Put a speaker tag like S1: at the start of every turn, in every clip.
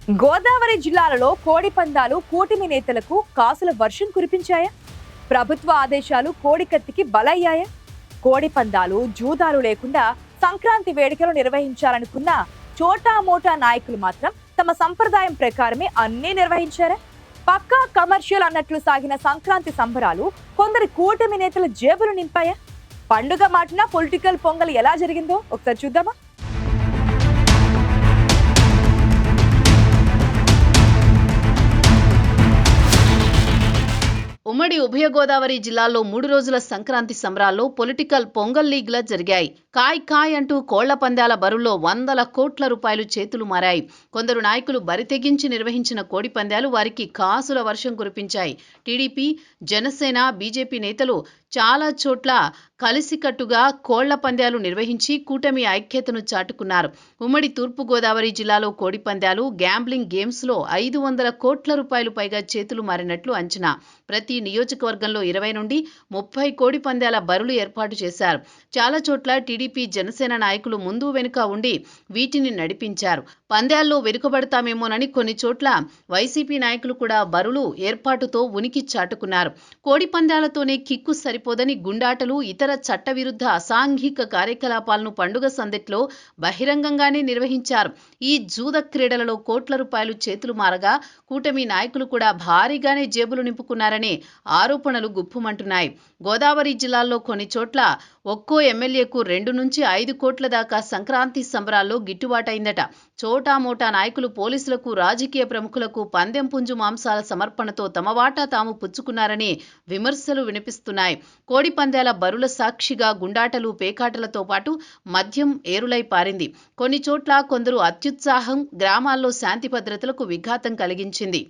S1: గోదావరి జిల్లాలలో కోడి పందాలు కూటమి నేతలకు కాసుల వర్షం కురిపించాయా? ప్రభుత్వ ఆదేశాలు కోడికత్తికి బలయ్యాయా? కోడి పందాలు జూదాలు లేకుండా సంక్రాంతి వేడుకలు నిర్వహించాలనుకున్న చోటా మోటా నాయకులు మాత్రం తమ సంప్రదాయం ప్రకారమే అన్నీ నిర్వహించారా? పక్కా కమర్షియల్ అన్నట్లు సాగిన సంక్రాంతి సంబరాలు కొందరి కూటమి నేతల జేబులు నింపాయా? పండుగ మాటన పొలిటికల్ పొంగల్ ఎలా జరిగిందో ఒకసారి చూద్దామా?
S2: ఉమ్మడి ఉభయ గోదావరి జిల్లాల్లో 3 రోజుల సంక్రాంతి సంబరాల్లో పొలిటికల్ పొంగల్ లీగ్లా జరిగాయి. కాయ్ కాయ్ అంటూ కోళ్ల పందాల బరుల్లో వందల కోట్ల రూపాయలు చేతులు మారాయి. కొందరు నాయకులు బరితెగించి నిర్వహించిన కోడి పందాలు వారికి కాసుల వర్షం కురిపించాయి. టీడీపీ, జనసేన, బీజేపీ నేతలు చాలా చోట్ల కలిసికట్టుగా కోళ్ల పందాలు నిర్వహించి కూటమి ఐక్యతను చాటుకున్నారు. ఉమ్మడి తూర్పు గోదావరి జిల్లాలో కోడి పందాలు, గ్యాంబ్లింగ్ గేమ్స్లో 500 కోట్ల రూపాయలు పైగా చేతులు మారినట్లు అంచనా. ప్రతి నియోజకవర్గంలో 20 నుండి 30 కోడి పందాల బరులు ఏర్పాటు చేశారు. చాలా చోట్ల టీడీపీ, జనసేన నాయకులు ముందు వెనుక ఉండి వీటిని నడిపించారు. పందాల్లో వెనుకబడతామేమోనని కొన్ని చోట్ల వైసీపీ నాయకులు కూడా బరులు ఏర్పాటుతో ఉనికి చాటుకున్నారు. కోడి పందాలతోనే కిక్కు సరిపోదని గుండాటలు, ఇతర చట్టవిరుద్ధ అసాంఘిక కార్యకలాపాలను పండుగ సందట్లో బహిరంగంగానే నిర్వహించారు. ఈ జూద క్రీడలలో కోట్ల రూపాయలు చేతులు మారగా కూటమి నాయకులు కూడా భారీగానే జేబులు నింపుకున్నారనే ఆరోపణలు గుప్పుమంటున్నాయి. గోదావరి జిల్లాల్లో కొన్ని చోట్ల ఒక్కో ఎమ్మెల్యేకు 2 నుంచి 5 కోట్ల దాకా సంక్రాంతి సంబరాల్లో గిట్టుబాటైందట. చోటా మోటా నాయకులు పోలీసులకు, రాజకీయ ప్రముఖులకు పందెం పుంజు మాంసాల సమర్పణతో తమ వాటా తాము పుచ్చుకున్నారని విమర్శలు వినిపిస్తున్నాయి. కోడి పందాల బరుల సాక్షిగా గుండాటలు, పేకాటలతో పాటు మద్యం ఏరులై పారింది. కొన్ని చోట్ల కొందరు అత్యుత్సాహం గ్రామాల్లో శాంతి భద్రతలకు విఘాతం కలిగించింది.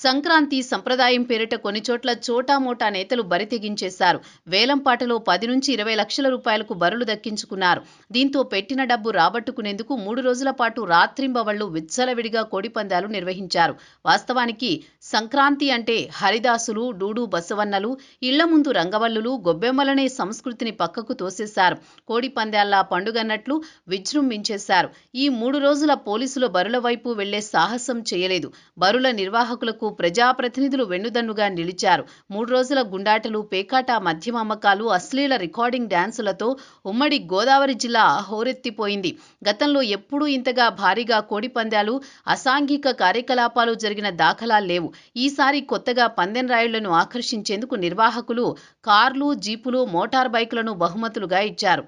S2: సంక్రాంతి సంప్రదాయం పేరిట కొన్ని చోట్ల చోటా మోటా నేతలు బరితెగించేశారు. వేలంపాటలో 10 నుంచి 20 లక్షల రూపాయలకు బరులు దక్కించుకున్నారు. దీంతో పెట్టిన డబ్బు రాబట్టుకునేందుకు 3 రోజుల పాటు రాత్రింబవళ్లు విచ్చలవిడిగా కోడిపందాలు నిర్వహించారు. వాస్తవానికి సంక్రాంతి అంటే హరిదాసులు, డూడు బసవన్నలు, ఇళ్ల ముందు రంగవల్లులు, గొబ్బెమ్మలనే సంస్కృతిని పక్కకు తోసేశారు. కోడిపందాల్లా పండుగన్నట్లు విజృంభించేశారు. ఈ 3 రోజుల పోలీసుల బరుల వైపు వెళ్లే సాహసం చేయలేదు. బరుల నిర్వాహకులకు ప్రజాప్రతినిధులు వెన్నుదన్నుగా నిలిచారు. 3 రోజుల గుండాటలు, పేకాట, మద్యం అమ్మకాలు, అశ్లీల రికార్డింగ్ డ్యాన్సులతో ఉమ్మడి గోదావరి జిల్లా హోరెత్తిపోయింది. గతంలో ఎప్పుడూ ఇంతగా భారీగా కోడి పందాలు, అసాంఘిక కార్యకలాపాలు జరిగిన దాఖలాలు లేవు. ఈసారి కొత్తగా పందెం రాయుళ్లను ఆకర్షించేందుకు నిర్వాహకులు కార్లు, జీపులు, మోటార్ బైకులను బహుమతులుగా ఇచ్చారు.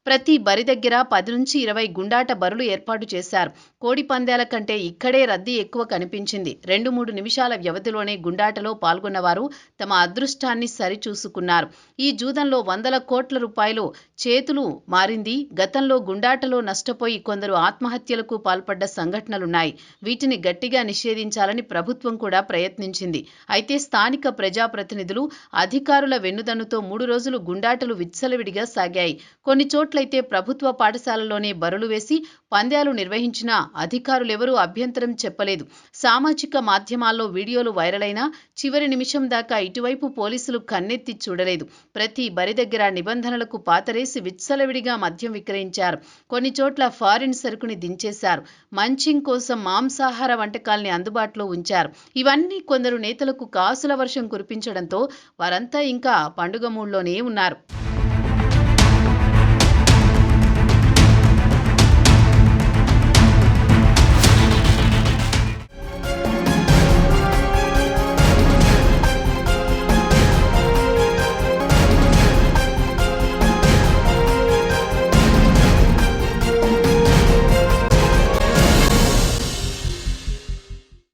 S2: ప్రతి బరి దగ్గర 10 నుంచి 20 గుండాట బరులు ఏర్పాటు చేశారు. కోడి పందాల కంటే ఇక్కడే రద్దీ ఎక్కువ కనిపించింది. 2-3 నిమిషాల వ్యవధిలోనే గుండాటలో పాల్గొన్నవారు తమ అదృష్టాన్ని సరిచూసుకున్నారు. ఈ జూదంలో వందల కోట్ల రూపాయలు చేతులు మారింది. గతంలో గుండాటలో నష్టపోయి కొందరు ఆత్మహత్యలకు పాల్పడ్డ సంఘటనలున్నాయి. వీటిని గట్టిగా నిషేధించాలని ప్రభుత్వం కూడా ప్రయత్నించింది. అయితే స్థానిక ప్రజాప్రతినిధులు, అధికారుల వెన్నుదన్నుతో 3 రోజులు గుండాటలు విచ్చలవిడిగా సాగాయి. కొన్ని చోట్లయితే ప్రభుత్వ పాఠశాలల్లోనే బరులు వేసి పందాలు నిర్వహించినా అధికారులెవరూ అభ్యంతరం చెప్పలేదు. సామాజిక మాధ్యమాల్లో వీడియోలు వైరల్ అయినా చివరి నిమిషం దాకా ఇటువైపు పోలీసులు కన్నెత్తి చూడలేదు. ప్రతి బరి దగ్గర నిబంధనలకు పాతరేసి విచ్చలవిడిగా మద్యం విక్రయించారు. కొన్ని చోట్ల ఫారిన్ సరుకుని దించేశారు. మంచింగ్ కోసం మాంసాహార వంటకాల్ని అందుబాటులో ఉంచారు. ఇవన్నీ కొందరు నేతలకు కాసుల వర్షం కురిపించడంతో వారంతా ఇంకా పండుగ మూడ్లోనే ఉన్నారు.